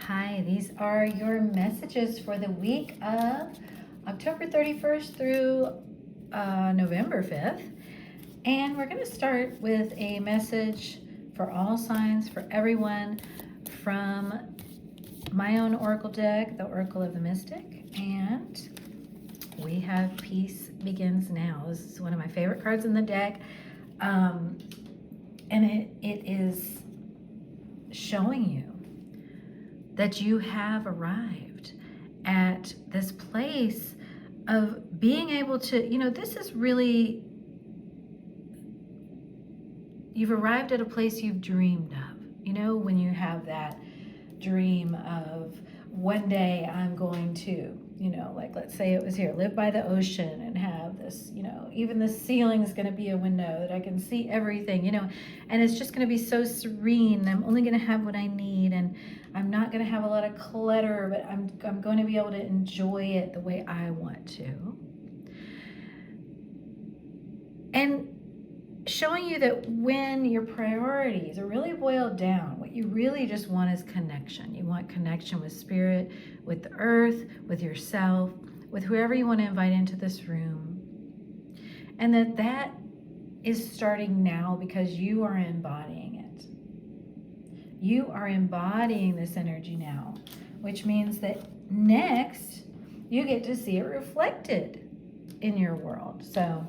Hi, these are your messages for the week of October 31st through November 5th. And we're going to start with a message for all signs, for everyone, from my own oracle deck, the Oracle of the Mystic. And we have Peace Begins Now. This is one of my favorite cards in the deck. And it is showing you that you have arrived at this place of being able to, this is really, you've arrived at a place you've dreamed of. When you have that dream of one day I'm going to, like let's say it was here, live by the ocean and have this, even the ceiling is going to be a window that I can see everything, and it's just going to be so serene. I'm only going to have what I need, and I'm not going to have a lot of clutter, but I'm going to be able to enjoy it the way I want to. And showing you that when your priorities are really boiled down, what you really just want is connection. You want connection with spirit, with the earth, with yourself, with whoever you want to invite into this room. And that is starting now because you are embodying it. You are embodying this energy now, which means that next you get to see it reflected in your world. So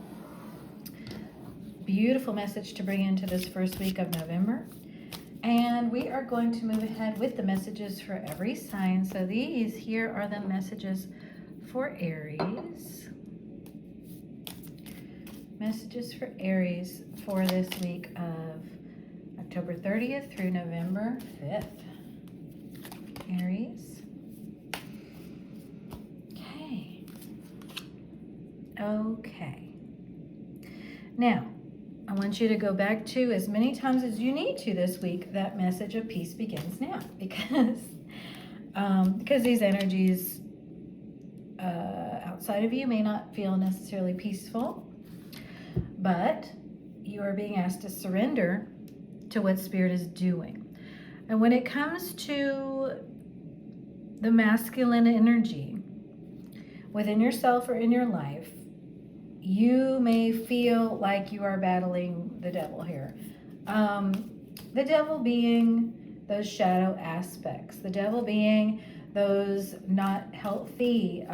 beautiful message to bring into this first week of November. And we are going to move ahead with the messages for every sign. So these here are the messages for Aries. Messages for Aries for this week of October 30th through November 5th. Aries. Okay. Now, I want you to go back to, as many times as you need to this week, that message of peace begins now, because these energies outside of you may not feel necessarily peaceful, but you are being asked to surrender to what Spirit is doing. And when it comes to the masculine energy within yourself or in your life, you may feel like you are battling the devil here. The devil being those shadow aspects, the devil being those not healthy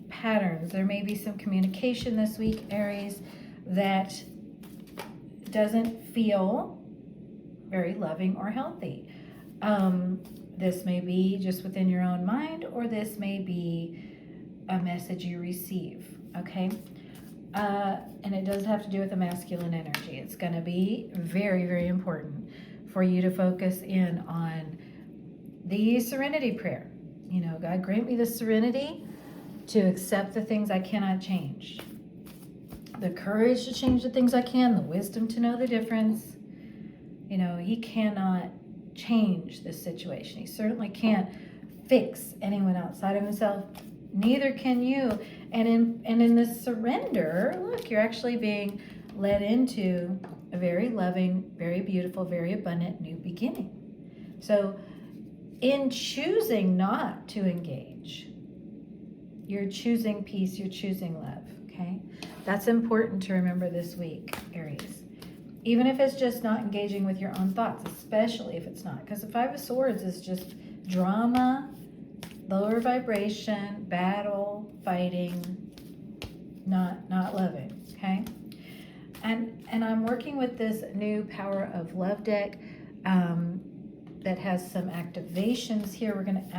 patterns. There may be some communication this week, Aries, that doesn't feel very loving or healthy. This may be just within your own mind, or this may be a message you receive. Okay, and it does have to do with the masculine energy. It's going to be very, very important for you to focus in on the serenity prayer. God, grant me the serenity to accept the things I cannot change, the courage to change the things I can, the wisdom to know the difference. He cannot change this situation. He certainly can't fix anyone outside of himself. Neither can you. And in this surrender, look, you're actually being led into a very loving, very beautiful, very abundant new beginning. So in choosing not to engage, you're choosing peace, you're choosing love, okay? That's important to remember this week, Aries. Even if it's just not engaging with your own thoughts, especially if it's not. Because the Five of Swords is just drama, lower vibration, battle, fighting, not loving, okay? And I'm working with this new Power of Love deck that has some activations here. We're going to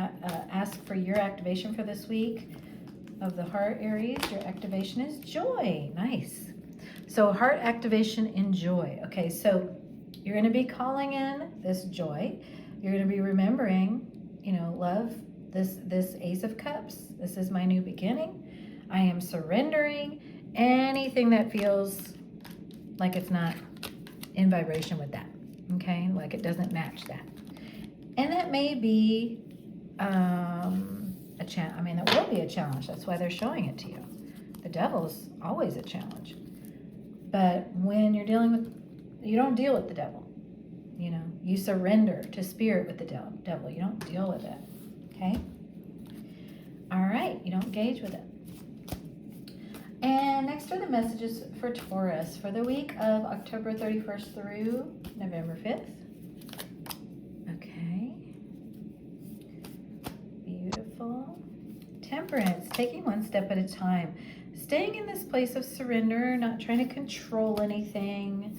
ask for your activation for this week of the heart, Aries. Your activation is joy. Nice. So heart activation in joy. Okay, so you're going to be calling in this joy. You're going to be remembering, love, this Ace of Cups. This is my new beginning. I am surrendering anything that feels like it's not in vibration with that. Okay, like it doesn't match that. And that may be a challenge. I mean, it will be a challenge. That's why they're showing it to you. The devil's always a challenge. But when you're dealing with, you don't deal with the devil. You surrender to spirit with the devil. You don't deal with it. Okay? All right. You don't engage with it. And next are the messages for Taurus for the week of October 31st through November 5th. Okay. Beautiful. Temperance, taking one step at a time. Staying in this place of surrender, not trying to control anything.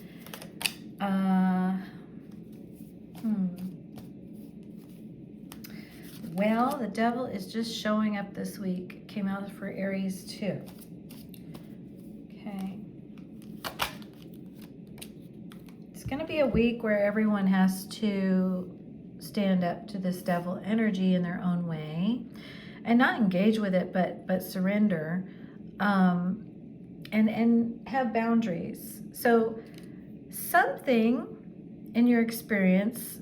Well, the devil is just showing up this week. Came out for Aries too. Okay. It's going to be a week where everyone has to stand up to this devil energy in their own way and not engage with it, but surrender, and have boundaries. So something in your experience,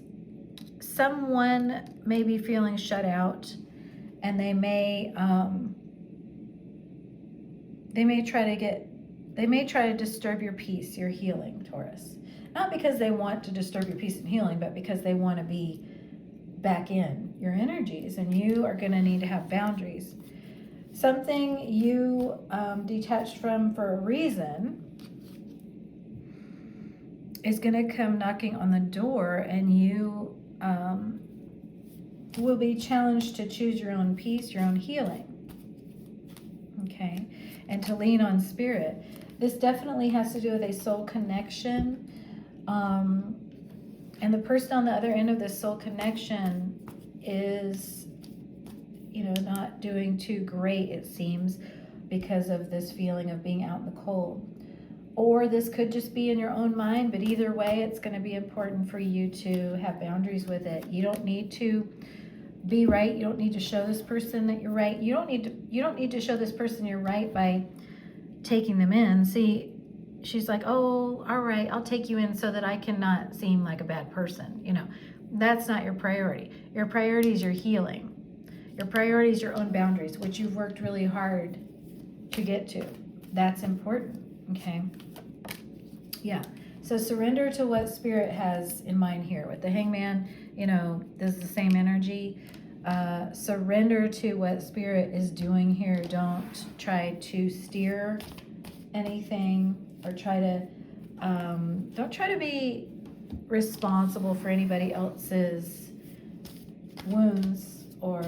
someone may be feeling shut out, and they may try to disturb your peace, your healing, Taurus. Not because they want to disturb your peace and healing, but because they want to be back in your energies, and you are going to need to have boundaries. Something you detached from for a reason is going to come knocking on the door, and you will be challenged to choose your own peace, your own healing, okay, and to lean on spirit. This definitely has to do with a soul connection, and the person on the other end of this soul connection is, not doing too great, it seems, because of this feeling of being out in the cold. Or this could just be in your own mind, but either way, it's going to be important for you to have boundaries with it. You don't need to be right. You don't need to show this person that you're right. You don't need to show this person you're right by taking them in. See, she's like, oh, all right, I'll take you in so that I cannot seem like a bad person. That's not your priority. Your priority is your healing. Your priority is your own boundaries, which you've worked really hard to get to. That's important. Okay. Yeah. So surrender to what spirit has in mind here. With the hangman, this is the same energy. Surrender to what spirit is doing here. Don't try to steer anything, or don't try to be responsible for anybody else's wounds or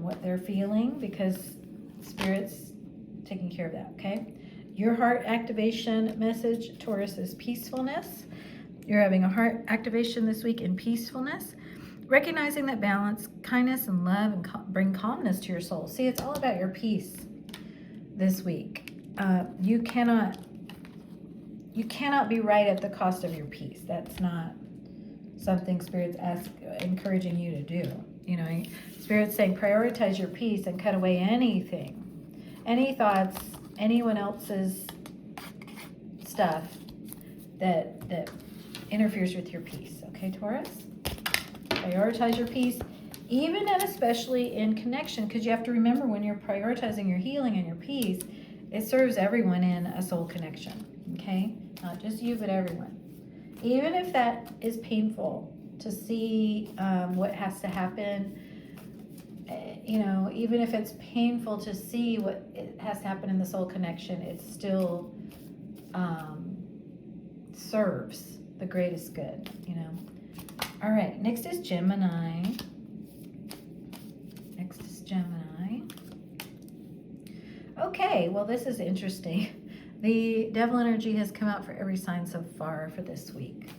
what they're feeling, because spirit's taking care of that. Okay. Your heart activation message, Taurus, is peacefulness. You're having a heart activation this week in peacefulness, recognizing that balance, kindness, and love bring calmness to your soul. See, it's all about your peace this week. You cannot be right at the cost of your peace. That's not something Spirit's encouraging you to do. Spirit's saying prioritize your peace and cut away anything, any thoughts, anyone else's stuff that interferes with your peace. Okay, Taurus? Prioritize your peace, even and especially in connection, because you have to remember, when you're prioritizing your healing and your peace, it serves everyone in a soul connection. Okay? Not just you, but everyone. Even if that is painful to see what has to happen, even if it's painful to see what has to happen in the soul connection, it still serves the greatest good, All right, next is Gemini. Okay, well, this is interesting. The devil energy has come out for every sign so far for this week.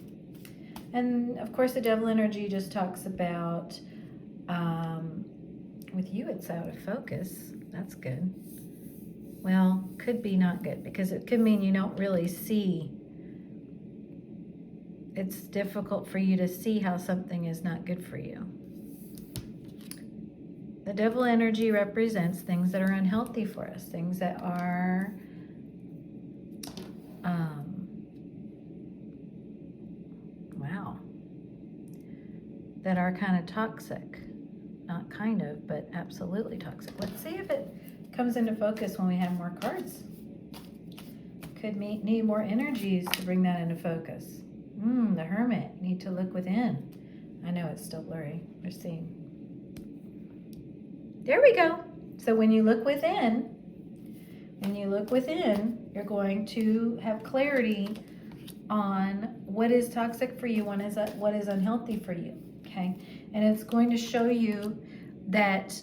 And of course, the devil energy just talks about, with you, it's out of focus. That's good. Well, could be not good, because it could mean you don't really see. It's difficult for you to see how something is not good for you. The devil energy represents things that are unhealthy for us, things that are that are kind of toxic. Not kind of, but absolutely toxic. Let's see if it comes into focus when we have more cards. Could need more energies to bring that into focus. The Hermit. You need to look within. I know it's still blurry. We're seeing. There we go. So when you look within, you're going to have clarity on what is toxic for you, what is unhealthy for you, okay? And it's going to show you that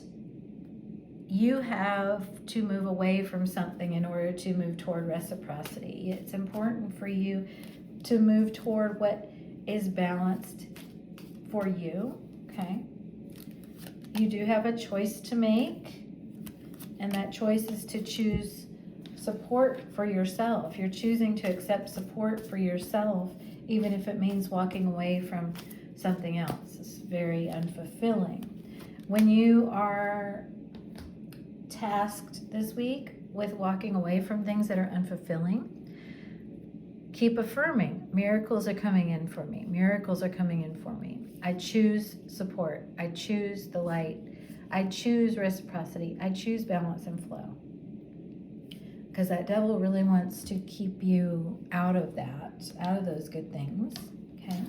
you have to move away from something in order to move toward reciprocity. It's important for you to move toward what is balanced for you, okay? You do have a choice to make, and that choice is to choose support for yourself. You're choosing to accept support for yourself, even if it means walking away from something else. It's very unfulfilling. When you are tasked this week with walking away from things that are unfulfilling, keep affirming. Miracles are coming in for me. Miracles are coming in for me. I choose support. I choose the light. I choose reciprocity. I choose balance and flow. Because that devil really wants to keep you out of that, out of those good things, okay?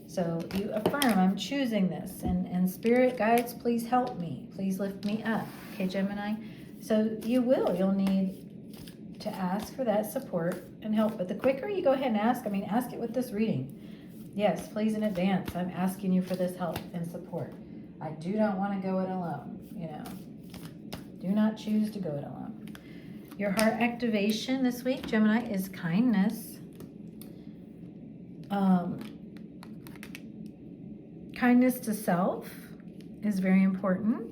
So you affirm, I'm choosing this, and spirit guides, please help me. Please lift me up, okay, Gemini? So you'll need to ask for that support and help. But the quicker you go ahead and ask it with this reading. Yes, please in advance, I'm asking you for this help and support. I do not want to go it alone, Do not choose to go it alone. Your heart activation this week, Gemini, is kindness. Kindness to self is very important.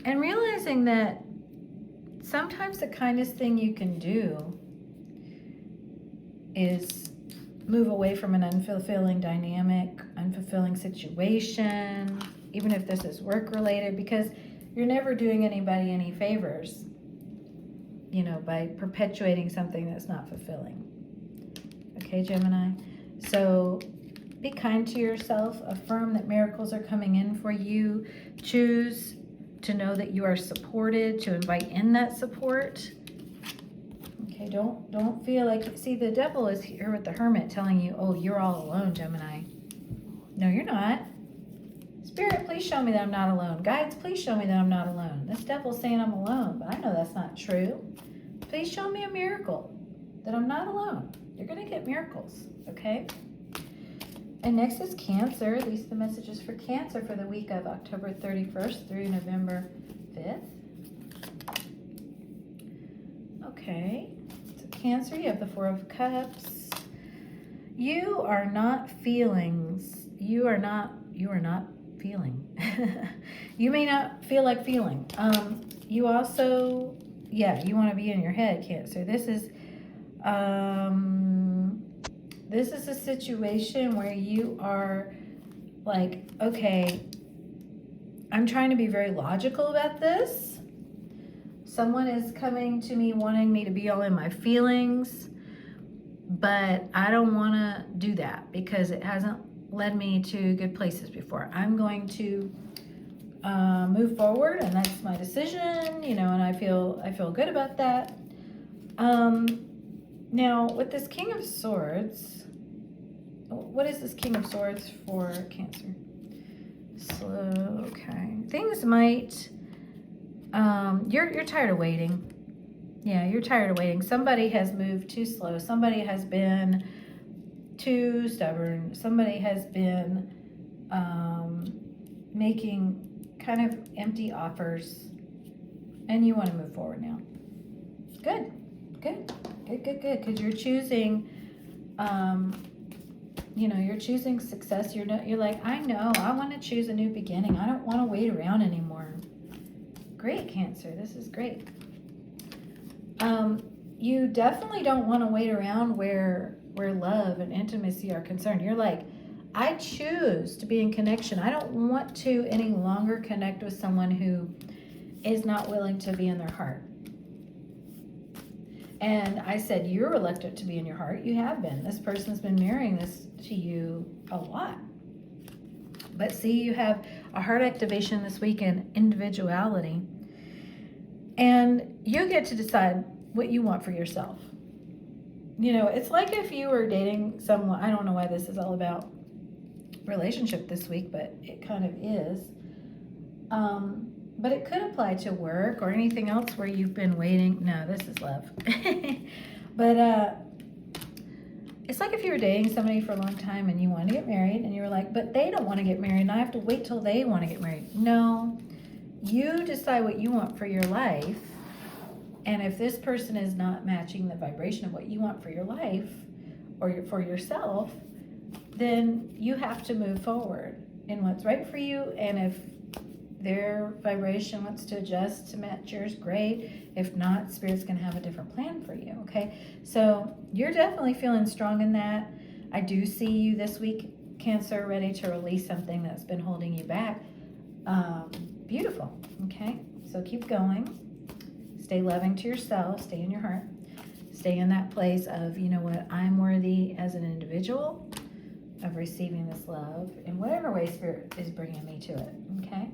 And realizing that sometimes the kindest thing you can do is move away from an unfulfilling dynamic, unfulfilling situation, even if this is work-related, because you're never doing anybody any favors, by perpetuating something that's not fulfilling. Okay, Gemini? So be kind to yourself. Affirm that miracles are coming in for you. Choose to know that you are supported, to invite in that support. Okay, don't feel like, see, the devil is here with the Hermit telling you, oh, you're all alone, Gemini. No, you're not. Spirit, please show me that I'm not alone. Guides, please show me that I'm not alone. This devil's saying I'm alone, but I know that's not true. Please show me a miracle that I'm not alone. You're going to get miracles, okay? And next is Cancer. These are the messages for Cancer for the week of October 31st through November 5th. Okay, so Cancer, you have the Four of Cups. You are not feelings. You are not feeling. You may not feel like feeling. You also, you want to be in your head, Cancer. This is a situation where you are like, okay, I'm trying to be very logical about this. Someone is coming to me wanting me to be all in my feelings, but I don't want to do that because it hasn't led me to good places before. I'm going to move forward, and that's my decision, and I feel good about that. Now with this King of Swords, what is this King of Swords for Cancer? Slow, okay. Things might, you're tired of waiting. Yeah, you're tired of waiting. Somebody has moved too slow. Somebody has been too stubborn. Somebody has been making kind of empty offers, and you want to move forward now. Good. Because you're choosing, you're choosing success. You're like, I know, I want to choose a new beginning. I don't want to wait around anymore. Great, Cancer. This is great. You definitely don't want to wait around where love and intimacy are concerned. You're like, I choose to be in connection. I don't want to any longer connect with someone who is not willing to be in their heart. And I said, you're reluctant to be in your heart. You have been. This person's been mirroring this to you a lot. But see, you have a heart activation this week in individuality. And you get to decide what you want for yourself. you know, it's like if you were dating someone, I don't know why this is all about relationship this week, but it kind of is. But it could apply to work or anything else where you've been waiting. No, this is love. But it's like if you were dating somebody for a long time and you wanted to get married and you were like, but they don't want to get married and I have to wait till they want to get married. No, you decide what you want for your life. And if this person is not matching the vibration of what you want for your life or for yourself, then you have to move forward in what's right for you. And if their vibration wants to adjust to match yours, great. If not, Spirit's going to have a different plan for you, okay? So you're definitely feeling strong in that. I do see you this week, Cancer, ready to release something that's been holding you back. Beautiful, okay? So keep going. Stay loving to yourself. Stay in your heart. Stay in that place of, you know what, I'm worthy as an individual of receiving this love in whatever way Spirit is bringing me to it, okay?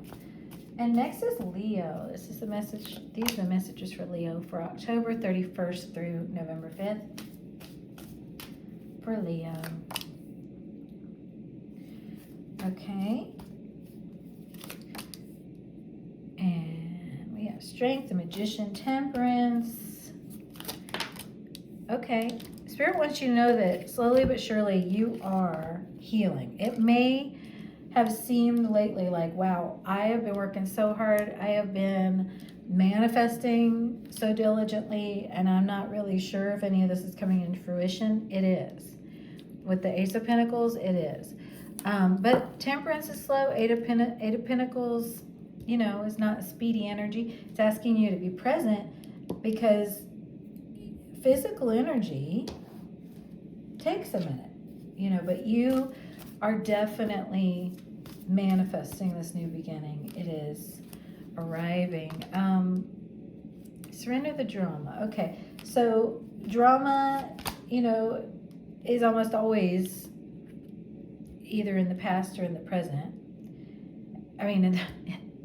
And next is Leo. This is the message. These are the messages for Leo for October 31st through November 5th. For Leo. Okay. And we have Strength, the Magician, Temperance. Okay. Spirit wants you to know that slowly but surely you are healing. It may have seemed lately like, wow, I have been working so hard. I have been manifesting so diligently, and I'm not really sure if any of this is coming into fruition. It is. With the Ace of Pentacles, it is. But Temperance is slow. Eight of Pentacles, you know, is not speedy energy. It's asking you to be present because physical energy takes a minute, you know, but you are definitely manifesting this new beginning. It is arriving. Surrender the drama. Okay, so drama, you know, is almost always either in the past or in the present. I mean,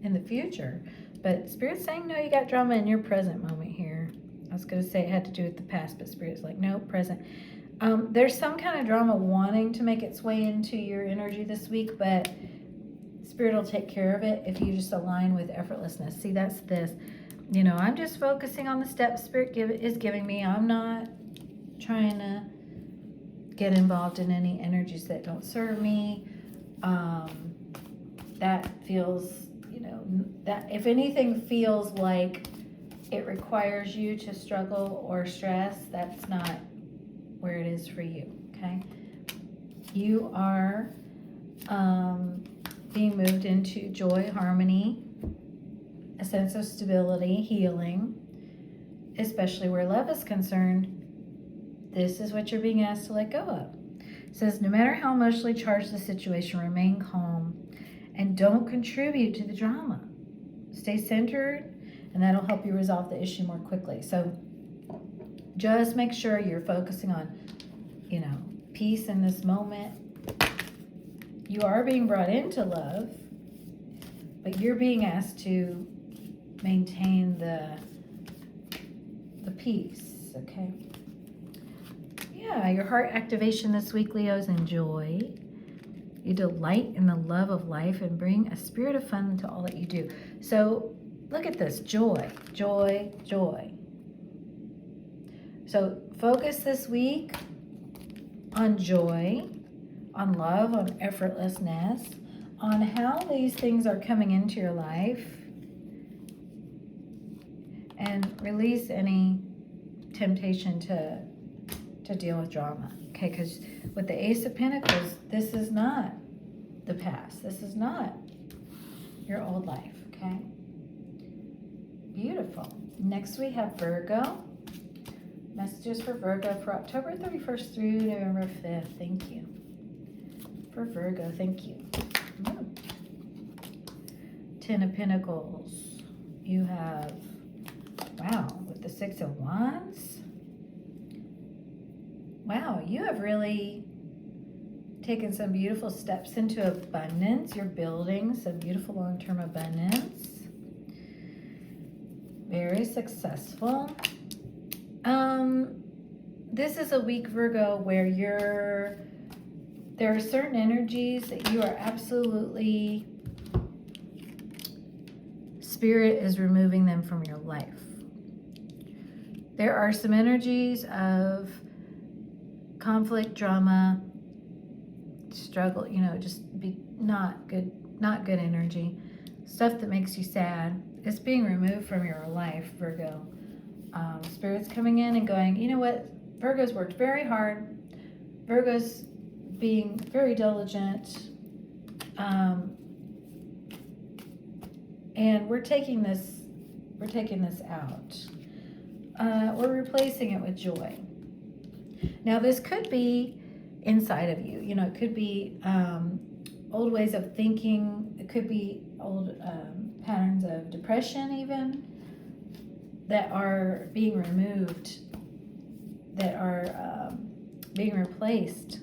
in the future. But Spirit's saying, no, you got drama in your present moment here. I was going to say it had to do with the past, but Spirit's like, no, present. There's some kind of drama wanting to make its way into your energy this week, but Spirit will take care of it if you just align with effortlessness. See, that's this. You know, I'm just focusing on the steps Spirit is giving me. I'm not trying to get involved in any energies that don't serve me. That feels, you know, that if anything feels like it requires you to struggle or stress, that's not where it is for you, okay? You are being moved into joy, harmony, a sense of stability, healing, especially where love is concerned. This is what you're being asked to let go of. It says, no matter how emotionally charged the situation, remain calm and don't contribute to the drama. Stay centered, and that'll help you resolve the issue more quickly. So just make sure you're focusing on, you know, peace in this moment. You are being brought into love, but you're being asked to maintain the peace, okay? Yeah, your heart activation this week, Leos, enjoy. You delight in the love of life and bring a spirit of fun to all that you do. So look at this, joy, joy, joy. So focus this week on joy, on love, on effortlessness, on how these things are coming into your life, and release any temptation to deal with drama. Okay, because with the Ace of Pentacles, this is not the past. This is not your old life, okay? Beautiful. Next we have Virgo. Messages for Virgo for October 31st through November 5th. Thank you. For Virgo, thank you. Ooh. 10 of Pentacles. You have, wow, with the 6 of Wands. Wow, you have really taken some beautiful steps into abundance. You're building some beautiful long-term abundance. Very successful. this is a week, Virgo, where there are certain energies that you are absolutely, Spirit is removing them from your life. There are some energies of conflict, drama, struggle, just be not good energy, stuff that makes you sad. It's being removed from your life, Virgo. Spirit's coming in and going, you know what? Virgo's worked very hard. Virgo's being very diligent. And we're taking this out. We're replacing it with joy. Now, this could be inside of you. It could be old ways of thinking. It could be old patterns of depression even that are being removed, that are being replaced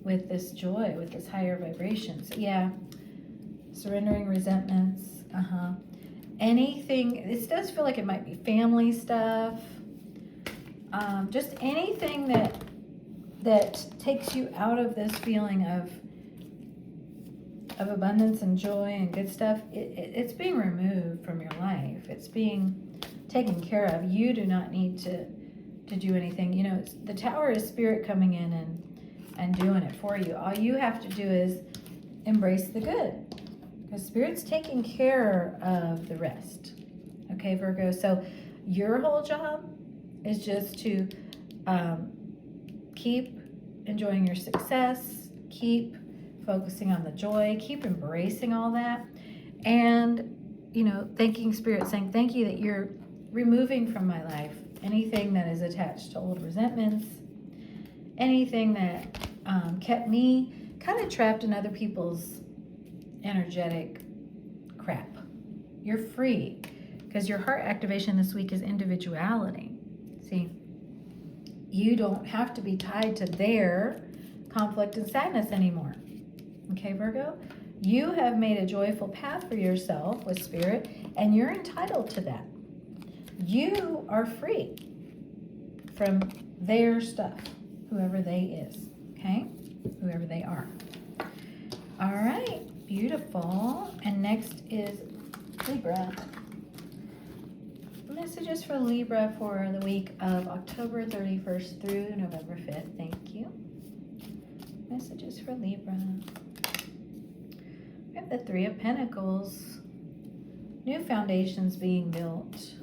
with this joy, with this higher vibrations. Yeah. Surrendering resentments. Anything, this does feel like it might be family stuff. Just anything that takes you out of this feeling of abundance and joy and good stuff. It's being removed from your life. It's being taken care of. You do not need to do anything. The Tower is Spirit coming in and doing it for you. All you have to do is embrace the good, because Spirit's taking care of the rest. Okay, Virgo? So your whole job is just to keep enjoying your success, keep focusing on the joy, keep embracing all that, and, thanking Spirit, saying thank you that you're removing from my life anything that is attached to old resentments, anything that kept me kind of trapped in other people's energetic crap. You're free, because your heart activation this week is individuality. See, you don't have to be tied to their conflict and sadness anymore. Okay, Virgo? You have made a joyful path for yourself with Spirit, and you're entitled to that. You are free from their stuff, whoever they is, okay? Whoever they are. All right, beautiful. And next is Libra. Messages for Libra for the week of October 31st through November 5th. Thank you. Messages for Libra. We have the Three of Pentacles. New foundations being built.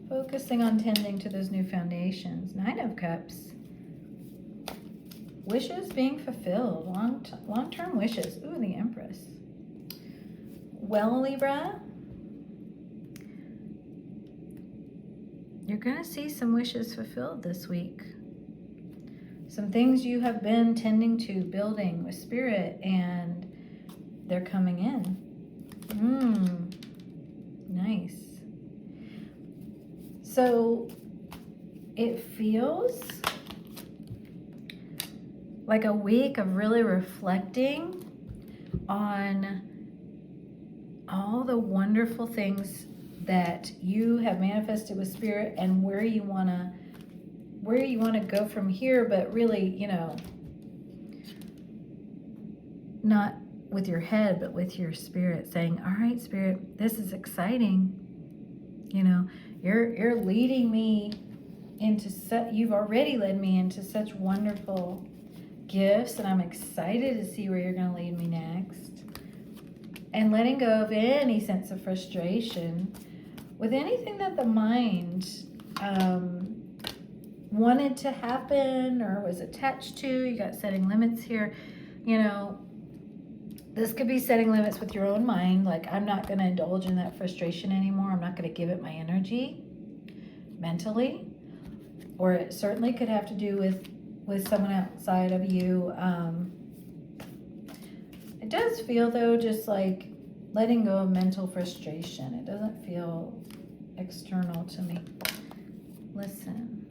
Focusing on tending to those new foundations. Nine of Cups. Wishes being fulfilled. Long-term wishes. Ooh, the Empress. Well, Libra, you're going to see some wishes fulfilled this week. Some things you have been tending to, building with Spirit, and they're coming in. Nice. So it feels like a week of really reflecting on all the wonderful things that you have manifested with Spirit, and where you want to go from here, but really, not with your head, but with your spirit, saying, all right, Spirit, this is exciting. You're leading me into you've already led me into such wonderful gifts, and I'm excited to see where you're going to lead me next. And letting go of any sense of frustration with anything that the mind wanted to happen or was attached to. You got setting limits here. This could be setting limits with your own mind, like, I'm not going to indulge in that frustration anymore. I'm not going to give it my energy mentally. Or it certainly could have to do with someone outside of you. It does feel, though, just like letting go of mental frustration. It doesn't feel external to me. Listen.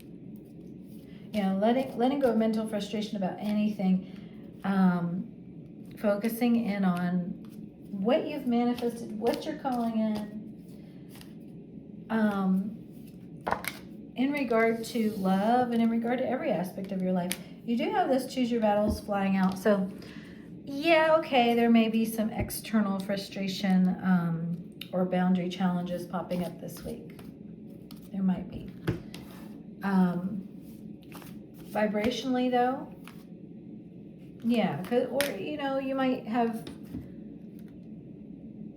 Letting go of mental frustration about anything. Focusing in on what you've manifested, what you're calling in. in regard to love and in regard to every aspect of your life, you do have this choose your battles flying out. So yeah, okay, there may be some external frustration or boundary challenges popping up this week. There might be. Vibrationally though, yeah, or you might have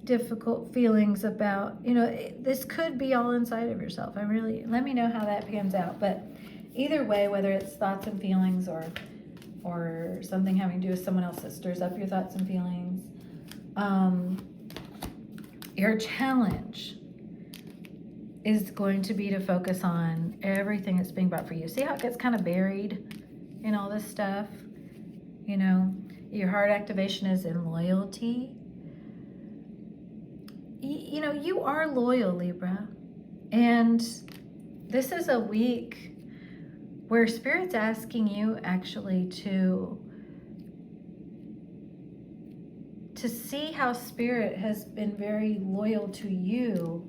difficult feelings about, this could be all inside of yourself. Let me know how that pans out. But either way, whether it's thoughts and feelings or something having to do with someone else that stirs up your thoughts and feelings, your challenge is going to be to focus on everything that's being brought for you. See how it gets kind of buried in all this stuff? Your heart activation is in loyalty. You are loyal, Libra. And this is a week where Spirit's asking you actually to see how Spirit has been very loyal to you,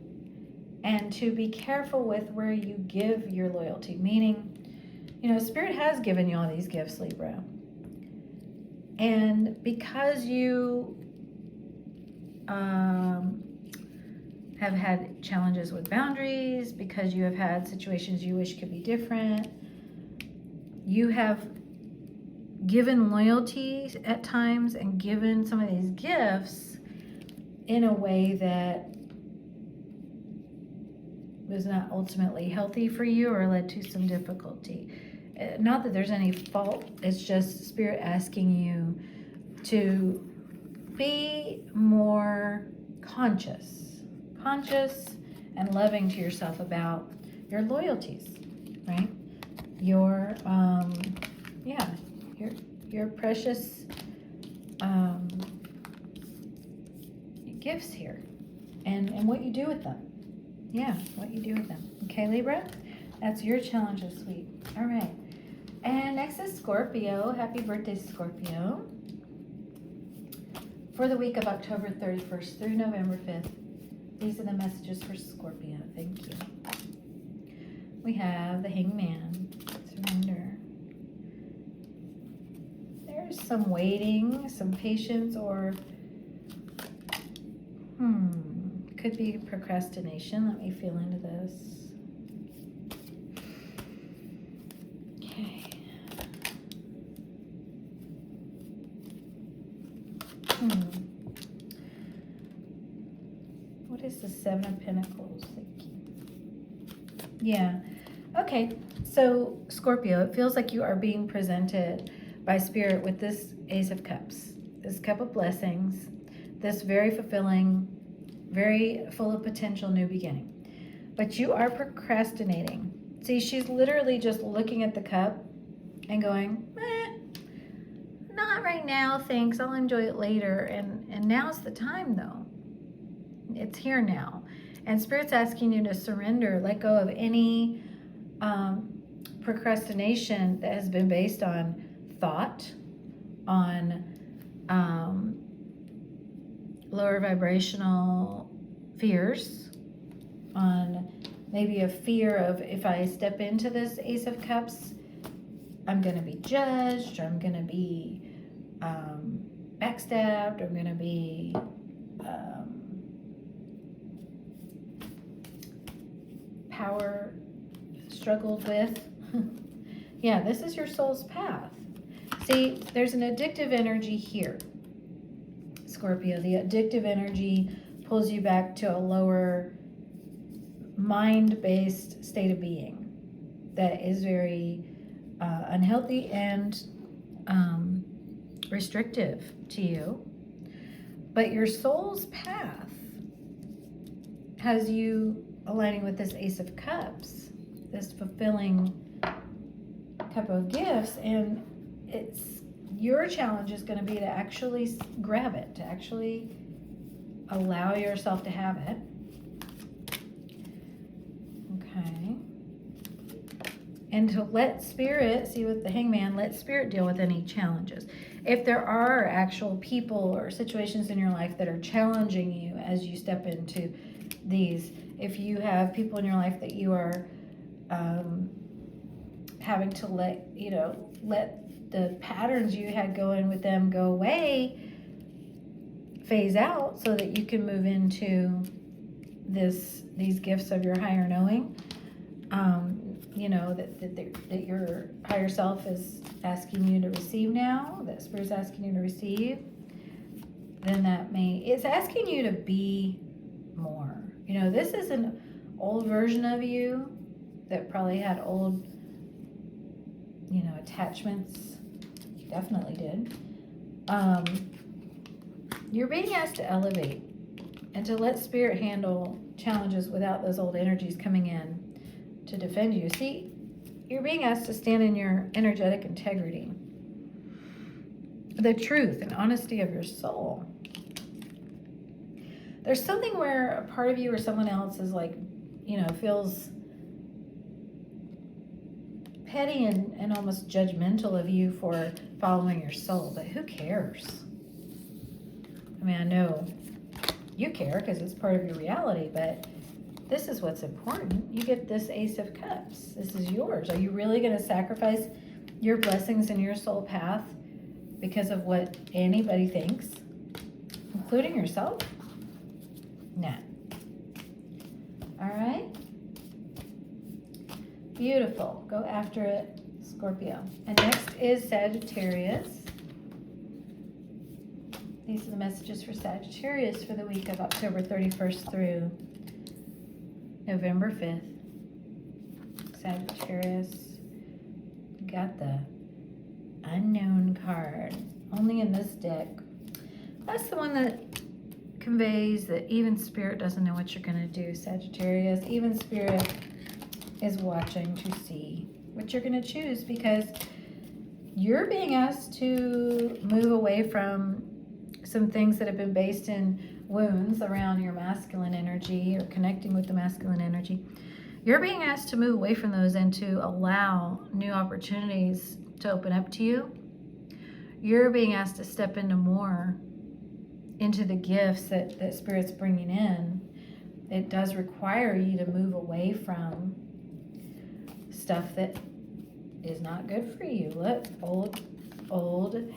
and to be careful with where you give your loyalty. Meaning, Spirit has given you all these gifts, Libra. And because you have had challenges with boundaries, because you have had situations you wish could be different, you have given loyalty at times and given some of these gifts in a way that was not ultimately healthy for you or led to some difficulty. Not that there's any fault, it's just Spirit asking you to be more conscious and loving to yourself about your loyalties, right? Your precious gifts here, and what you do with them. Yeah, what you do with them. Okay, Libra, that's your challenge this week. All right, and next is Scorpio. Happy birthday, Scorpio. For the week of October 31st through November 5th, these are the messages for Scorpio. Thank you. We have the Hangman, surrender. There's some waiting, some patience, or could be procrastination. Let me feel into this. Okay. What is the Seven of Pentacles? Thank you. Yeah. Okay. So, Scorpio, it feels like you are being presented by Spirit with this Ace of Cups, this cup of blessings, this very fulfilling, very full of potential new beginning. But you are procrastinating. See, she's literally just looking at the cup and going, not right now, thanks. I'll enjoy it later. And now's the time, though. It's here now. And Spirit's asking you to surrender, let go of any procrastination that has been based on thought, on lower vibrational fears, on maybe a fear of, if I step into this Ace of Cups, I'm going to be judged, or I'm going to be backstabbed, or I'm going to be power struggled with. Yeah, this is your soul's path. See, there's an addictive energy here, Scorpio. The addictive energy pulls you back to a lower mind-based state of being that is very unhealthy and restrictive to you. But your soul's path has you aligning with this Ace of Cups, this fulfilling cup of gifts, and your challenge is going to be to actually grab it, to actually allow yourself to have it. Okay. And to let Spirit, see with the Hangman, let Spirit deal with any challenges. If there are actual people or situations in your life that are challenging you as you step into these, if you have people in your life that you are having to let the patterns you had going with them go away, phase out, so that you can move into these gifts of your higher knowing. That your higher self is asking you to receive now, that Spirit's asking you to receive, then it's asking you to be more. This is an old version of you that probably had old, attachments. Definitely did. You're being asked to elevate and to let Spirit handle challenges without those old energies coming in to defend you. See, you're being asked to stand in your energetic integrity, the truth and honesty of your soul. There's something where a part of you or someone else is like, feels petty and almost judgmental of you for following your soul, but who cares? I mean, I know you care because it's part of your reality, but this is what's important. You get this Ace of Cups. This is yours. Are you really going to sacrifice your blessings in your soul path because of what anybody thinks, including yourself? Nah. All right. Beautiful. Go after it, Scorpio. And next is Sagittarius. These are the messages for Sagittarius for the week of October 31st through November 5th. Sagittarius, got the Unknown card. Only in this deck. That's the one that conveys that even Spirit doesn't know what you're going to do, Sagittarius. Even Spirit is watching to see what you're going to choose, because you're being asked to move away from some things that have been based in wounds around your masculine energy or connecting with the masculine energy. You're being asked to move away from those and to allow new opportunities to open up to you. You're being asked to step into more, into the gifts that Spirit's bringing in. It does require you to move away from stuff that is not good for you. Look, old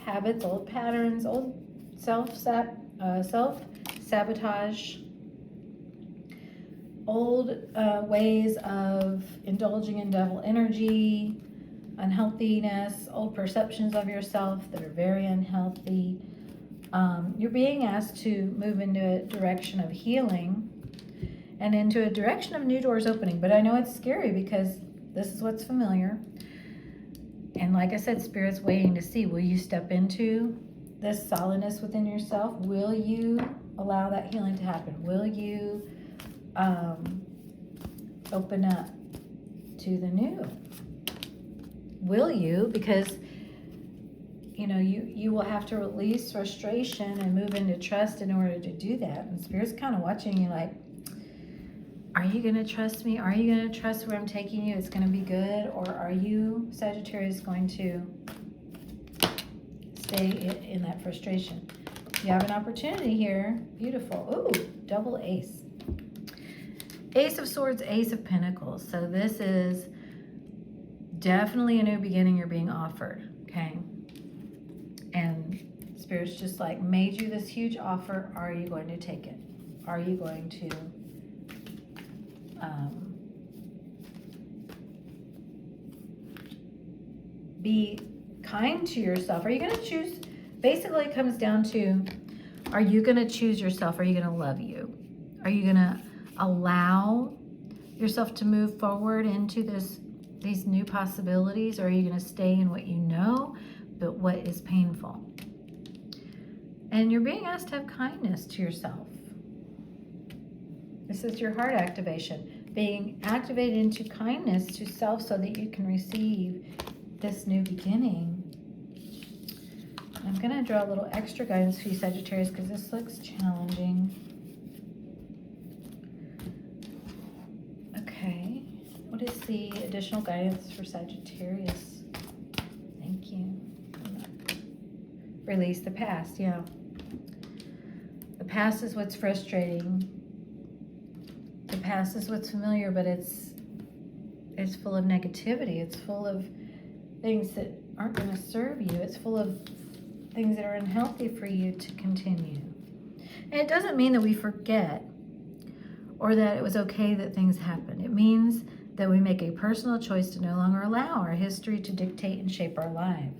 habits, old patterns, old self-sabotage, old ways of indulging in devil energy, unhealthiness, old perceptions of yourself that are very unhealthy. You're being asked to move into a direction of healing and into a direction of new doors opening. But I know it's scary because this is what's familiar. And like I said, Spirit's waiting to see, will you step into this solidness within yourself? Will you allow that healing to happen? Will you open up to the new? Will you? Because you will have to release frustration and move into trust in order to do that. And Spirit's kind of watching you like, are you going to trust me? Are you going to trust where I'm taking you? It's going to be good? Or are you, Sagittarius, going to stay in that frustration? You have an opportunity here. Beautiful. Ooh, double ace. Ace of Swords, Ace of Pentacles. So this is definitely a new beginning you're being offered, okay? And Spirit's just like made you this huge offer. Are you going to take it? Are you going to be kind to yourself? Are you going to choose? Basically, it comes down to, are you going to choose yourself? Are you going to love you? Are you going to allow yourself to move forward into these new possibilities? Or are you going to stay in what you know, but what is painful? And you're being asked to have kindness to yourself. This is your heart activation, being activated into kindness to self so that you can receive this new beginning. I'm going to draw a little extra guidance for you, Sagittarius, because this looks challenging. Okay, what is the additional guidance for Sagittarius? Thank you. Release the past, yeah. The past is what's frustrating. The past is what's familiar, but it's It's full of negativity. It's full of things that aren't going to serve you. It's full of things that are unhealthy for you to continue. And it doesn't mean that we forget or that it was okay that things happened. It means that we make a personal choice to no longer allow our history to dictate and shape our life,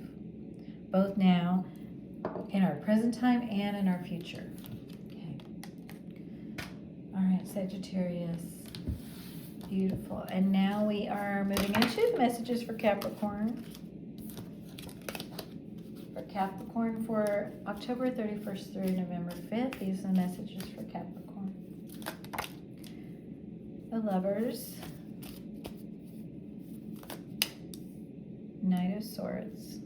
both now, in our present time, and in our future. Okay. All right, Sagittarius. Beautiful. And now we are moving into the messages for Capricorn. For Capricorn for October 31st through November 5th. These are the messages for Capricorn. The Lovers. Knight of Swords.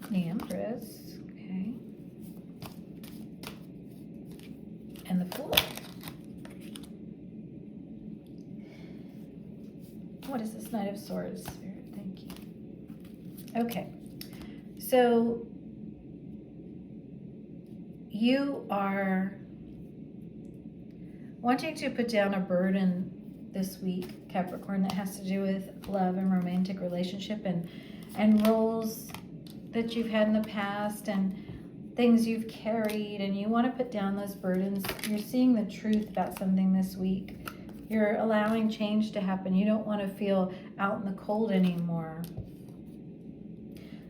The Empress. Okay. And the Fool. What is this? Knight of Swords. Spirit, thank you. Okay. So you are wanting to put down a burden this week, Capricorn, that has to do with love and romantic relationship and roles that you've had in the past and things you've carried, and you want to put down those burdens. You're seeing the truth about something this week. You're allowing change to happen. You don't want to feel out in the cold anymore.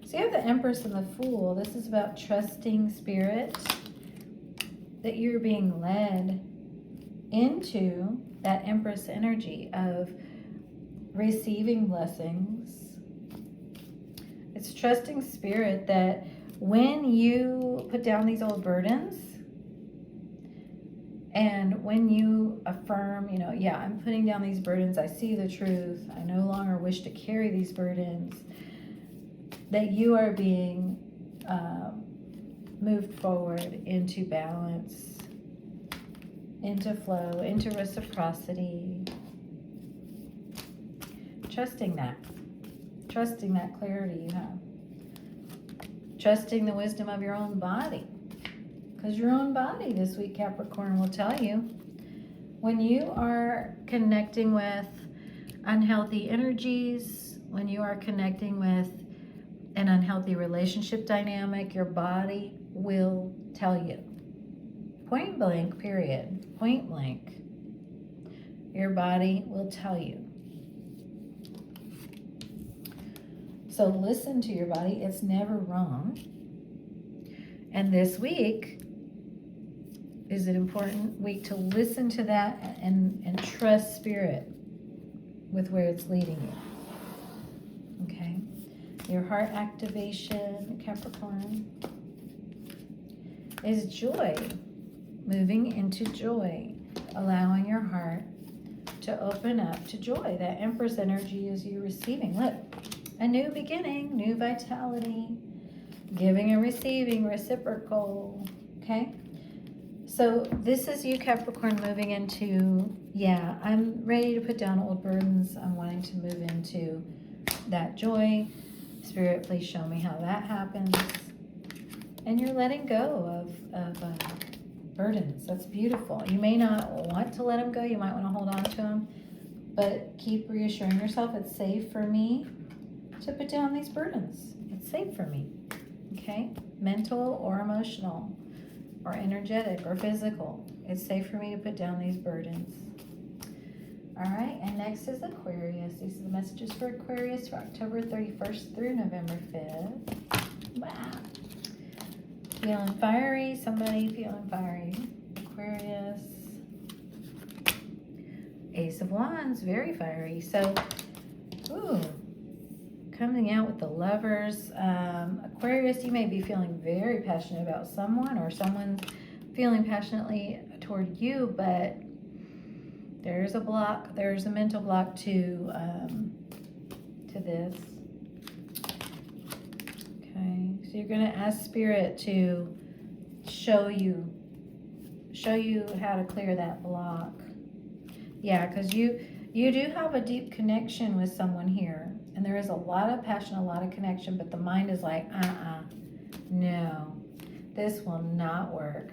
So you have the Empress and the Fool. This is about trusting Spirit, that you're being led into that Empress energy of receiving blessings. It's trusting Spirit that when you put down these old burdens and when you affirm, yeah, I'm putting down these burdens, I see the truth, I no longer wish to carry these burdens, that you are being moved forward into balance, into flow, into reciprocity. Trusting that clarity you have. Trusting the wisdom of your own body. Because your own body this week, Capricorn, will tell you when you are connecting with unhealthy energies, when you are connecting with an unhealthy relationship dynamic, your body will tell you. Point blank, period. Point blank. Your body will tell you. So listen to your body. It's never wrong. And this week is an important week to listen to that and trust Spirit with where it's leading you. Okay? Your heart activation, Capricorn, is joy. Moving into joy. Allowing your heart to open up to joy. That Empress energy is you receiving. Look. A new beginning, new vitality, giving and receiving, reciprocal, okay? So this is you, Capricorn, moving into, yeah, I'm ready to put down old burdens. I'm wanting to move into that joy. Spirit, please show me how that happens. And you're letting go of burdens. That's beautiful. You may not want to let them go. You might want to hold on to them. But keep reassuring yourself it's safe for me to put down these burdens. It's safe for me, okay? Mental or emotional or energetic or physical. It's safe for me to put down these burdens. All right, and next is Aquarius. These are the messages for Aquarius for October 31st through November 5th. Wow. Feeling fiery? Somebody feeling fiery? Aquarius. Ace of Wands, very fiery. So, ooh. Coming out with the Lovers. Aquarius, you may be feeling very passionate about someone or someone's feeling passionately toward you, but there's a block, there's a mental block to this. Okay, so you're going to ask Spirit to show you how to clear that block. Yeah, because you do have a deep connection with someone here. And there is a lot of passion, a lot of connection, but the mind is like, no, this will not work.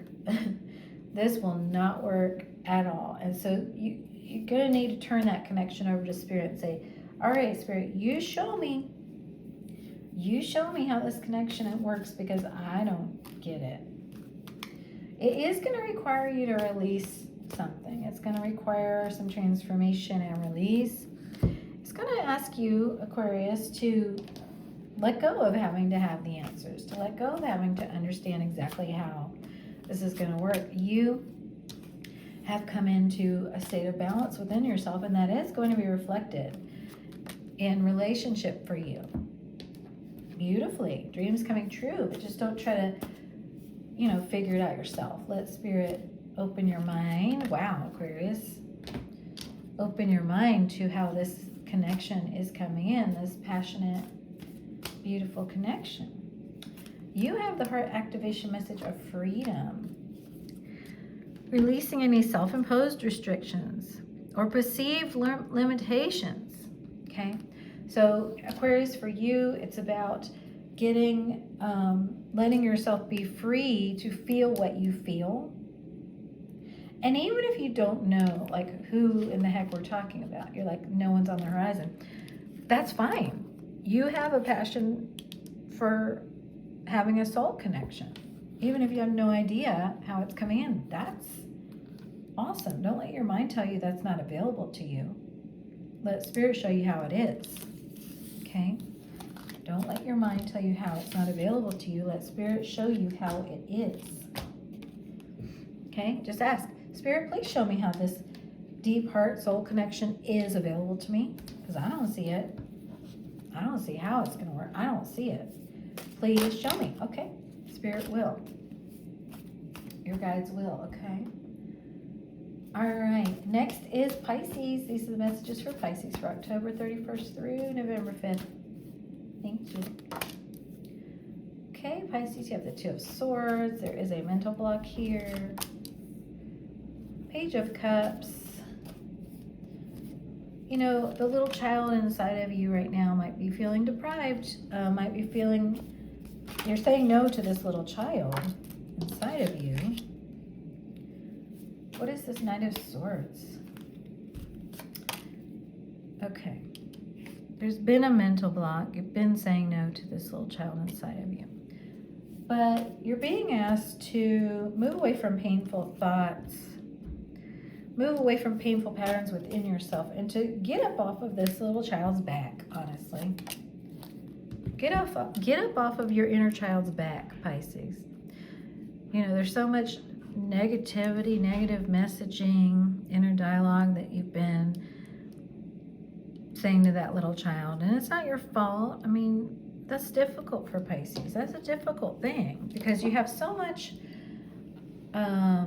This will not work. at all. And so you're going to need to turn that connection over to Spirit and say, all right, Spirit, you show me how this connection works, because I don't get it. It is going to require you to release something. It's going to require some transformation and release. It's going to ask you, Aquarius, to let go of having to have the answers, to let go of having to understand exactly how this is going to work. You have come into a state of balance within yourself, and that is going to be reflected in relationship for you. Beautifully. Dreams coming true, but just don't try to, figure it out yourself. Let Spirit open your mind. Wow, Aquarius. Open your mind to how this connection is coming in, this passionate, beautiful connection. You have the heart activation message of freedom. Releasing any self-imposed restrictions or perceived limitations. Okay? So Aquarius, for you, it's about letting yourself be free to feel what you feel. And even if you don't know, like, who in the heck we're talking about, you're like, no one's on the horizon, that's fine. You have a passion for having a soul connection. Even if you have no idea how it's coming in, that's awesome. Don't let your mind tell you that's not available to you. Let Spirit show you how it is. Okay? Don't let your mind tell you how it's not available to you. Let Spirit show you how it is. Okay? Just ask, Spirit, please show me how this deep heart soul connection is available to me, because I don't see it. I don't see how it's going to work. I don't see it. Please show me. Okay? Spirit will. Your guides will. Okay? All right. Next is Pisces. These are the messages for Pisces for October 31st through November 5th. Thank you. Okay, Pisces, you have the Two of Swords. There is a mental block here. Page of Cups. The little child inside of you right now might be feeling deprived. Might be feeling you're saying no to this little child inside of you. What is this Knight of Swords? Okay. There's been a mental block. You've been saying no to this little child inside of you. But you're being asked to move away from painful thoughts, move away from painful patterns within yourself, and to get up off of this little child's back, honestly. Get up off of your inner child's back, Pisces. There's so much negativity, negative messaging, inner dialogue that you've been saying to that little child, and it's not your fault. I mean, that's difficult for Pisces. That's a difficult thing, because you have so much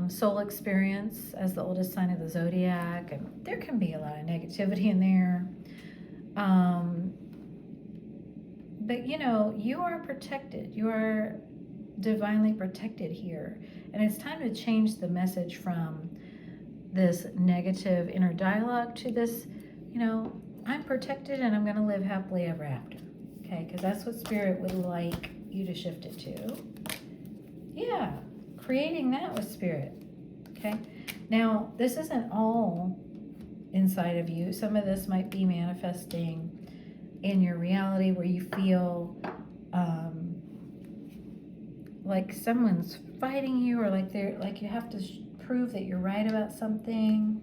soul experience as the oldest sign of the zodiac, and there can be a lot of negativity in there. But you are protected. You are divinely protected here, and it's time to change the message from this negative inner dialogue to this, I'm protected and I'm going to live happily ever after. Okay, because that's what Spirit would like you to shift it to. Yeah, creating that with Spirit. Okay, now this isn't all inside of you. Some of this might be manifesting in your reality, where you feel like someone's fighting you, or like you have to prove that you're right about something.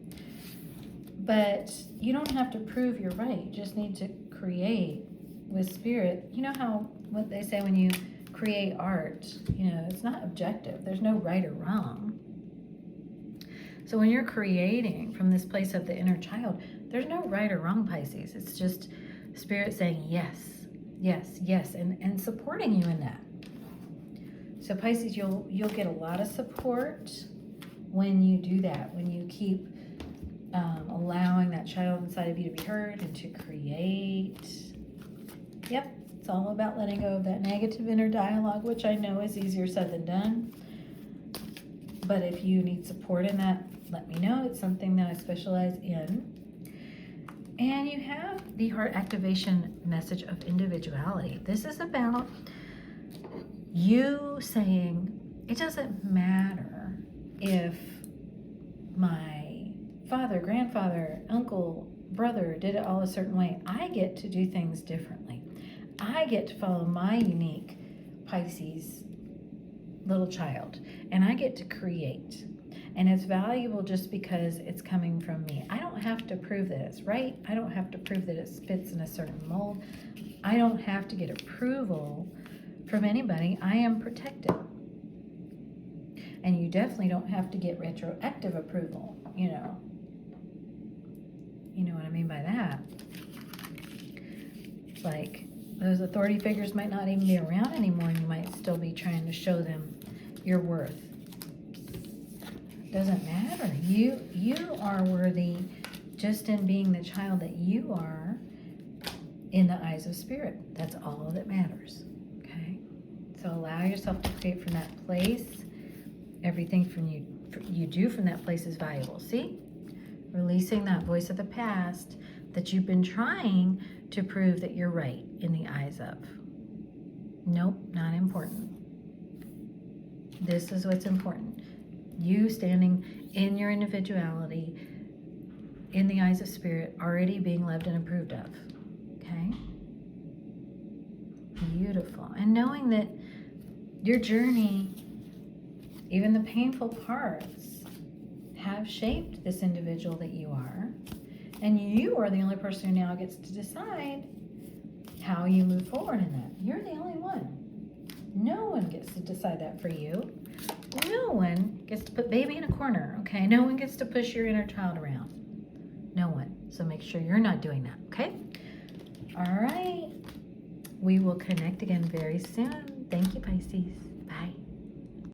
But you don't have to prove you're right. You just need to create with Spirit. You know how what they say when you create art, it's not objective. There's no right or wrong. So when you're creating from this place of the inner child, there's no right or wrong, Pisces. It's just Spirit saying yes, yes, yes, and supporting you in that. So Pisces, you'll get a lot of support when you do that, when you keep allowing that child inside of you to be heard and to create. Yep, it's all about letting go of that negative inner dialogue, which I know is easier said than done. But if you need support in that, let me know. It's something that I specialize in. And you have the heart activation message of individuality. This is about you saying, it doesn't matter if my father, grandfather, uncle, brother did it all a certain way. I get to do things differently. I get to follow my unique Pisces little child, and I get to create. And it's valuable just because it's coming from me. I don't have to prove that it's right. I don't have to prove that it fits in a certain mold. I don't have to get approval from anybody. I am protected. And you definitely don't have to get retroactive approval, you know. You know what I mean by that. Like, those authority figures might not even be around anymore, and you might still be trying to show them your worth. Doesn't matter. You are worthy just in being the child that you are in the eyes of spirit. That's all that matters. Okay? So allow yourself to create from that place. Everything from you do from that place is valuable. See? Releasing that voice of the past that you've been trying to prove that you're right in the eyes of. Nope, not important. This is what's important. You standing in your individuality, in the eyes of spirit, already being loved and approved of. Okay? Beautiful. And knowing that your journey, even the painful parts, have shaped this individual that you are. And you are the only person who now gets to decide how you move forward in that. You're the only one. No one gets to decide that for you. No one gets to put baby in a corner, okay? No one gets to push your inner child around. No one. So make sure you're not doing that, okay? All right. We will connect again very soon. Thank you, Pisces.